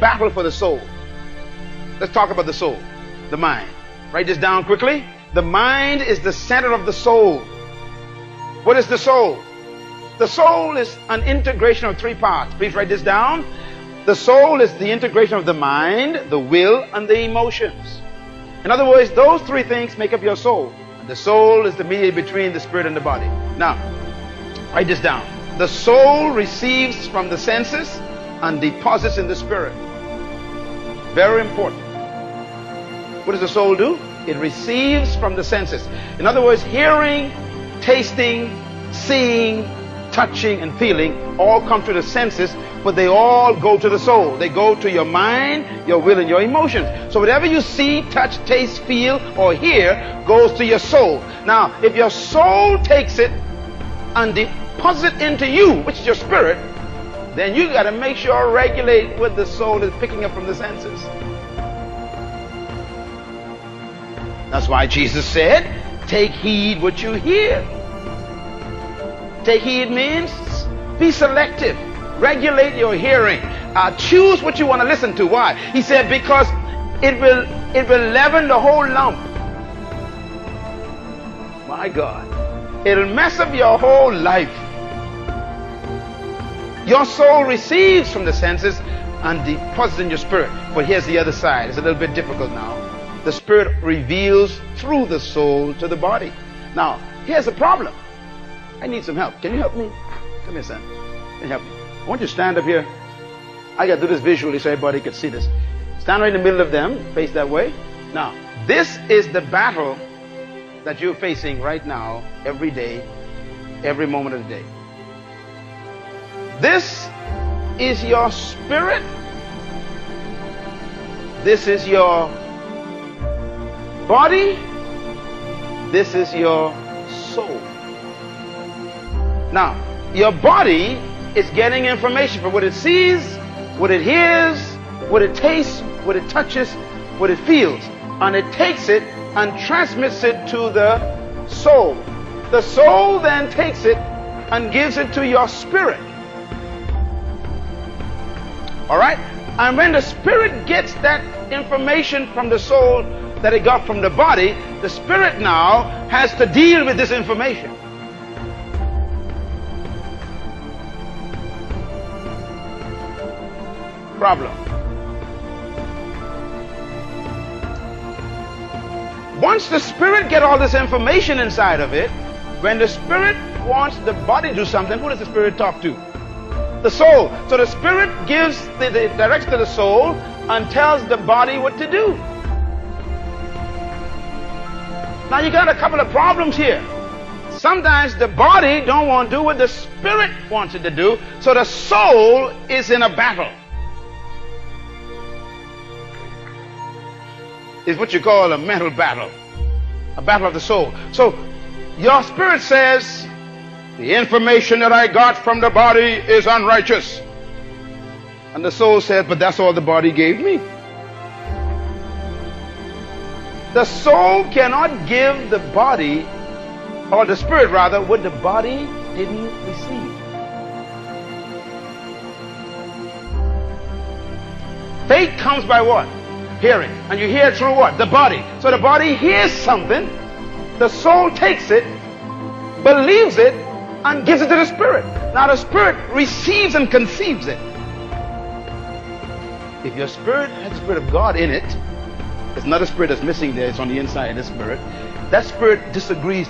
battle for the soul. Let's talk about the soul, the mind. Write this down quickly. The mind is the center of the soul. What is the soul? The soul is an integration of three parts. Please write this down. The soul is the integration of the mind, the will, and the emotions. In other words, those three things make up your soul. The soul is the mediator between the spirit and the body. Now, write this down. The soul receives from the senses and deposits in the spirit. Very important. What does the soul do? It receives from the senses. In other words, hearing, tasting, seeing, touching, and feeling all come to the senses, but they all go to the soul. They go to your mind, your will, and your emotions. So whatever you see, touch, taste, feel, or hear goes to your soul. Now, if your soul takes it and deposits it into you, which is your spirit, then you got to make sure regulate what the soul is picking up from the senses. That's why Jesus said, take heed what you hear. Take heed means be selective. Regulate your hearing. Choose what you want to listen to. Why? He said, because it will leaven the whole lump. My God. It'll mess up your whole life. Your soul receives from the senses and deposits in your spirit. But here's the other side. It's a little bit difficult now. The spirit reveals through the soul to the body. Now, here's the problem. I need some help. Can you help me? Come here, son. Can you help me? I want you to stand up here. I got to do this visually so everybody can see this. Stand right in the middle of them. Face that way. Now, this is the battle that you're facing right now, every day, every moment of the day. This is your spirit. This is your body. This is your soul. Now, your body is getting information from what it sees, what it hears, what it tastes, what it touches, what it feels. And it takes it and transmits it to the soul. The soul then takes it and gives it to your spirit. All right? And when the spirit gets that information from the soul that it got from the body, the spirit now has to deal with this information. Problem. Once the spirit get all this information inside of it, when the spirit wants the body to do something, who does the spirit talk to? The soul. So the spirit gives the direction to the soul and tells the body what to do. Now you got a couple of problems here. Sometimes the body don't want to do what the spirit wants it to do, so the soul is in a battle. Is what you call a mental battle, a battle of the soul. So your spirit says, the information that I got from the body is unrighteous. And the soul says, but that's all the body gave me. The soul cannot give the body, or the spirit rather, what the body didn't receive. Faith comes by what? Hearing. And you hear through what? The body. So the body hears something, the soul takes it, believes it, and gives it to the spirit. Now the spirit receives and conceives it. If your spirit has the spirit of God in it, it's not a spirit that's missing there, it's on the inside of the spirit. That spirit disagrees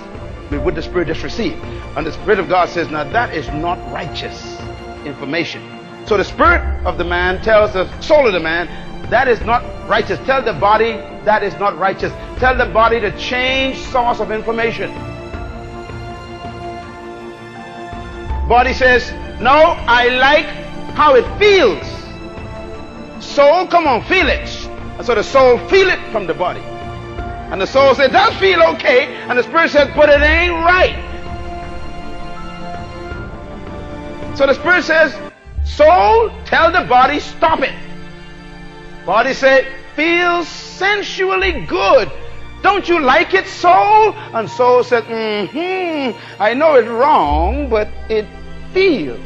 with what the spirit just received. And the spirit of God says, now that is not righteous information. So the spirit of the man tells the soul of the man, that is not righteous. Tell the body that is not righteous. Tell the body to change source of information. Body says, no, I like how it feels. Soul, come on, feel it. And so the soul feel it from the body. And the soul says, does feel okay. And the spirit says, but it ain't right. So the spirit says, soul, tell the body, stop it. Body say, feels sensually good. Don't you like it, soul? And soul said, I know it's wrong, but it feels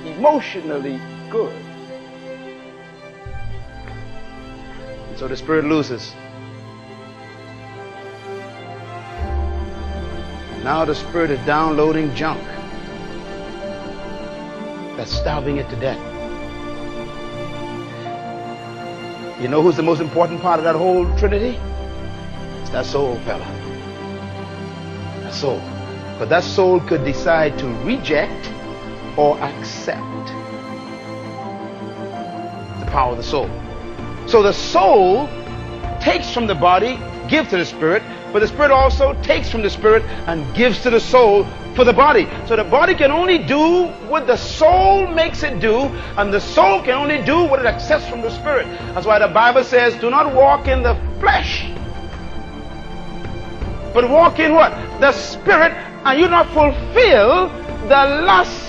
emotionally good. So the spirit loses. Now the spirit is downloading junk that's starving it to death. You know who's the most important part of that whole trinity? It's that soul, fella. That soul. But that soul could decide to reject or accept. The power of the soul. So the soul takes from the body, gives to the spirit, but the spirit also takes from the spirit and gives to the soul for the body. So the body can only do what the soul makes it do, and the soul can only do what it accepts from the spirit. That's why the Bible says, do not walk in the flesh, but walk in what? The spirit, and you not fulfill the lust